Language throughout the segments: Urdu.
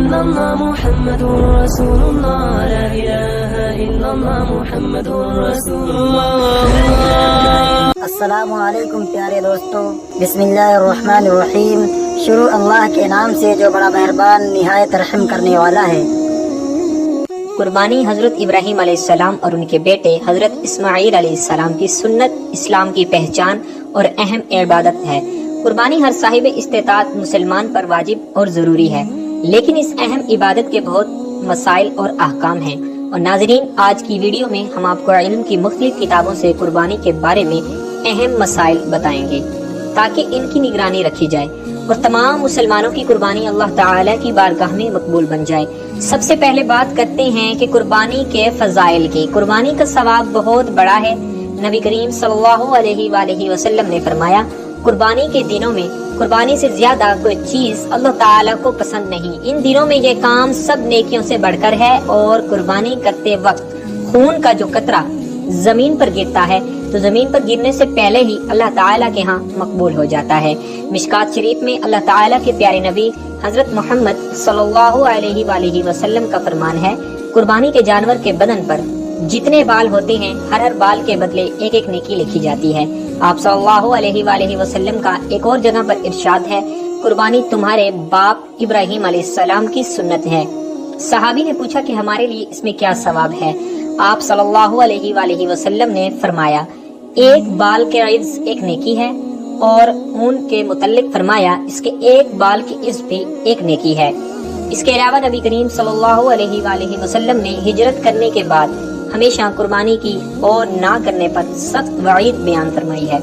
illallah Muhammadur Rasulullah, la ilaha illallah Muhammadur Rasulullah. السلام علیکم پیارے دوستو، بسم اللہ الرحمن الرحیم۔ شروع اللہ کے نام سے جو بڑا مہربان نہایت رحم کرنے والا ہے۔ قربانی حضرت ابراہیم علیہ السلام اور ان کے بیٹے حضرت اسماعیل علیہ السلام کی سنت، اسلام کی پہچان اور اہم عبادت ہے۔ قربانی ہر صاحب استطاعت مسلمان پر واجب اور ضروری ہے، لیکن اس اہم عبادت کے بہت مسائل اور احکام ہیں، اور ناظرین آج کی ویڈیو میں ہم آپ کو علم کی مختلف کتابوں سے قربانی کے بارے میں اہم مسائل بتائیں گے تاکہ ان کی نگرانی رکھی جائے اور تمام مسلمانوں کی قربانی اللہ تعالی کی بارگاہ میں مقبول بن جائے۔ سب سے پہلے بات کرتے ہیں کہ قربانی کے فضائل کی۔ قربانی کا ثواب بہت بڑا ہے۔ نبی کریم صلی اللہ علیہ وآلہ وسلم نے فرمایا، قربانی کے دنوں میں قربانی سے زیادہ کوئی چیز اللہ تعالیٰ کو پسند نہیں۔ ان دنوں میں یہ کام سب نیکیوں سے بڑھ کر ہے، اور قربانی کرتے وقت خون کا جو قطرہ زمین پر گرتا ہے تو زمین پر گرنے سے پہلے ہی اللہ تعالیٰ کے ہاں مقبول ہو جاتا ہے۔ مشکات شریف میں اللہ تعالیٰ کے پیارے نبی حضرت محمد صلی اللہ علیہ وآلہ وسلم کا فرمان ہے، قربانی کے جانور کے بدن پر جتنے بال ہوتے ہیں ہر بال کے بدلے ایک ایک نیکی لکھی جاتی ہے۔ آپ صلی اللہ علیہ وآلہ وسلم کا ایک اور جگہ پر ارشاد ہے، قربانی تمہارے باپ ابراہیم علیہ السلام کی سنت ہے۔ صحابی نے پوچھا کہ ہمارے لیے اس میں کیا ثواب ہے؟ آپ صلی اللہ علیہ وآلہ وسلم نے فرمایا، ایک بال کے عوض ایک نیکی ہے، اور اون کے متعلق فرمایا اس کے ایک بال کی عوض بھی ایک نیکی ہے۔ اس کے علاوہ نبی کریم صلی اللہ علیہ وآلہ وسلم نے ہجرت کرنے کے بعد ہمیشہ قربانی کی اور نہ کرنے پر سخت وعید بیان فرمائی ہے۔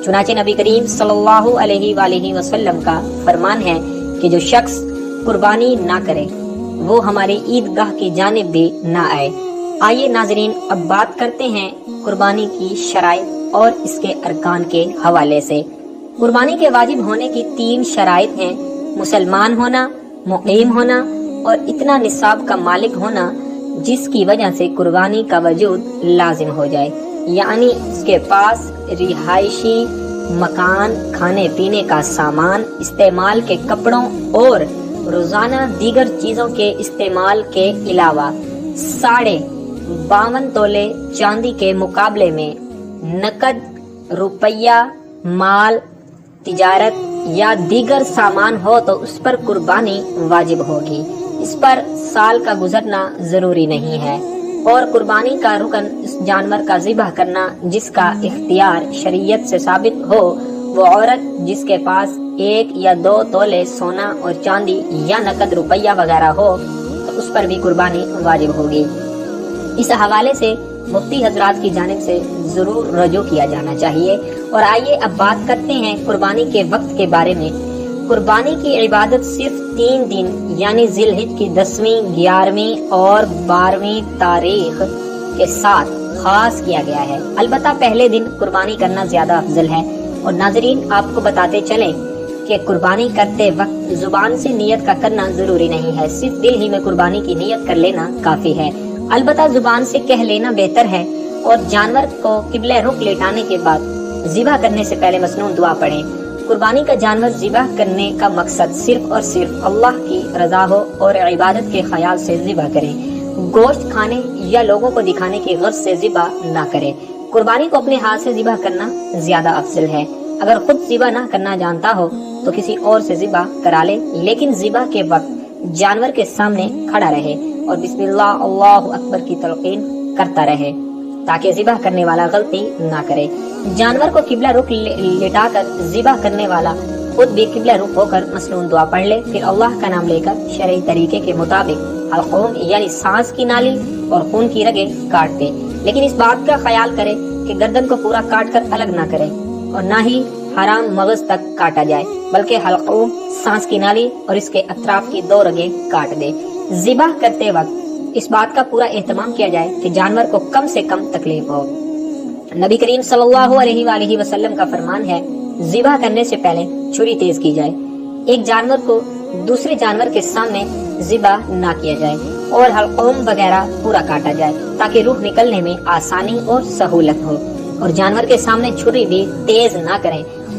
چنانچہ نبی کریم صلی اللہ علیہ وآلہ وسلم کا فرمان ہے کہ جو شخص قربانی نہ کرے وہ ہماری عیدگاہ کی جانب بھی نہ آئے۔ آئیے ناظرین اب بات کرتے ہیں قربانی کی شرائط اور اس کے ارکان کے حوالے سے۔ قربانی کے واجب ہونے کی 3 شرائط ہیں: مسلمان ہونا، مقیم ہونا، اور اتنا نصاب کا مالک ہونا جس کی وجہ سے قربانی کا وجود لازم ہو جائے، یعنی اس کے پاس رہائشی مکان، کھانے پینے کا سامان، استعمال کے کپڑوں اور روزانہ دیگر چیزوں کے استعمال کے علاوہ 52 تولے چاندی کے مقابلے میں نقد روپیہ، مال، تجارت یا دیگر سامان ہو تو اس پر قربانی واجب ہوگی۔ اس پر سال کا گزرنا ضروری نہیں ہے، اور قربانی کا رکن اس جانور کا ذبح کرنا جس کا اختیار شریعت سے ثابت ہو، وہ عورت جس کے پاس 1 یا 2 تولے سونا اور چاندی یا نقد روپیہ وغیرہ ہو تو اس پر بھی قربانی واجب ہوگی۔ اس حوالے سے مفتی حضرات کی جانب سے ضرور رجوع کیا جانا چاہیے۔ اور آئیے اب بات کرتے ہیں قربانی کے وقت کے بارے میں۔ قربانی کی عبادت صرف 3 دن یعنی ذی الحجہ کی 10ویں، 11ویں اور 12ویں تاریخ کے ساتھ خاص کیا گیا ہے۔ البتہ پہلے دن قربانی کرنا زیادہ افضل ہے۔ اور ناظرین آپ کو بتاتے چلیں کہ قربانی کرتے وقت زبان سے نیت کا کرنا ضروری نہیں ہے، صرف دل ہی میں قربانی کی نیت کر لینا کافی ہے۔ البتہ زبان سے کہہ لینا بہتر ہے، اور جانور کو قبلہ رخ لیٹانے کے بعد ذبح کرنے سے پہلے مسنون دعا پڑھیں۔ قربانی کا جانور ذبح کرنے کا مقصد صرف اور صرف اللہ کی رضا ہو اور عبادت کے خیال سے ذبح کریں۔ گوشت کھانے یا لوگوں کو دکھانے کی غرض سے ذبح نہ کریں۔ قربانی کو اپنے ہاتھ سے ذبح کرنا زیادہ افضل ہے۔ اگر خود ذبح نہ کرنا جانتا ہو تو کسی اور سے ذبح کرا لے، لیکن ذبح کے وقت جانور کے سامنے کھڑا رہے اور بسم اللہ اللہ اکبر کی تلقین کرتا رہے تاکہ ذبح کرنے والا غلطی نہ کرے۔ جانور کو قبلہ رخ لٹا کر ذبح کرنے والا خود بھی قبلہ رخ ہو کر مسنون دعا پڑھ لے، پھر اللہ کا نام لے کر شرعی طریقے کے مطابق حلقوم یعنی سانس کی نالی اور خون کی رگیں کاٹ دے، لیکن اس بات کا خیال کرے کہ گردن کو پورا کاٹ کر الگ نہ کرے اور نہ ہی حرام مغز تک کاٹا جائے، بلکہ حلقوم، سانس کی نالی اور اس کے اطراف کی 2 رگیں کاٹ دے۔ ذبح کرتے وقت اس بات کا پورا اہتمام کیا جائے کہ جانور کو کم سے کم تکلیف ہو۔ نبی کریم صلی اللہ علیہ وآلہ وسلم کا فرمان ہے، ذبح کرنے سے پہلے چھری تیز کی جائے، ایک جانور کو دوسرے جانور کے سامنے ذبح نہ کیا جائے اور حلقوم وغیرہ پورا کاٹا جائے تاکہ روح نکلنے میں آسانی اور سہولت ہو، اور جانور کے سامنے چھری بھی تیز نہ کریں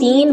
3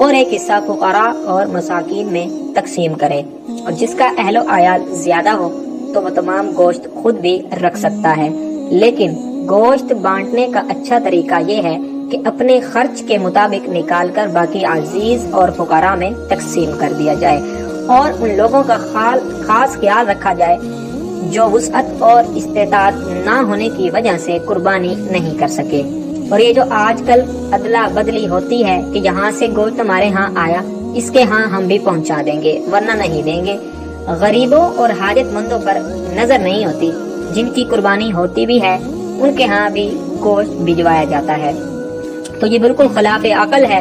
اور ایک حصہ فقراء اور مساکین میں تقسیم کرے، اور جس کا اہل و عیال زیادہ ہو تو وہ تمام گوشت خود بھی رکھ سکتا ہے، لیکن گوشت بانٹنے کا اچھا طریقہ یہ ہے کہ اپنے خرچ کے مطابق نکال کر باقی عزیز اور فقراء میں تقسیم کر دیا جائے، اور ان لوگوں کا خاص خیال رکھا جائے جو وسعت اور استطاعت نہ ہونے کی وجہ سے قربانی نہیں کر سکے۔ اور یہ جو آج کل ادلا بدلی ہوتی ہے کہ یہاں سے گوشت ہمارے ہاں آیا، اس کے ہاں ہم بھی پہنچا دیں گے ورنہ نہیں دیں گے، غریبوں اور حاجت مندوں پر نظر نہیں ہوتی، جن کی قربانی ہوتی بھی ہے ان کے ہاں بھی گوشت بھجوایا جاتا ہے، تو یہ بالکل خلاف عقل ہے۔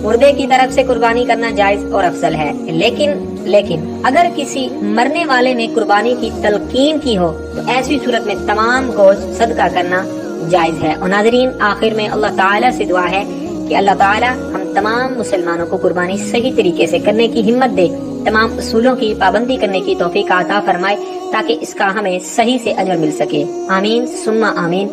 مردے کی طرف سے قربانی کرنا جائز اور افضل ہے، لیکن اگر کسی مرنے والے نے قربانی کی تلقین کی ہو تو ایسی صورت میں تمام گوشت صدقہ کرنا جائز ہے۔ اور ناظرین، آخر میں اللہ تعالیٰ سے دعا ہے کہ اللہ تعالیٰ ہم تمام مسلمانوں کو قربانی صحیح طریقے سے کرنے کی ہمت دے، تمام اصولوں کی پابندی کرنے کی توفیق عطا فرمائے تاکہ اس کا ہمیں صحیح سے اجر مل سکے۔ آمین ثم آمین۔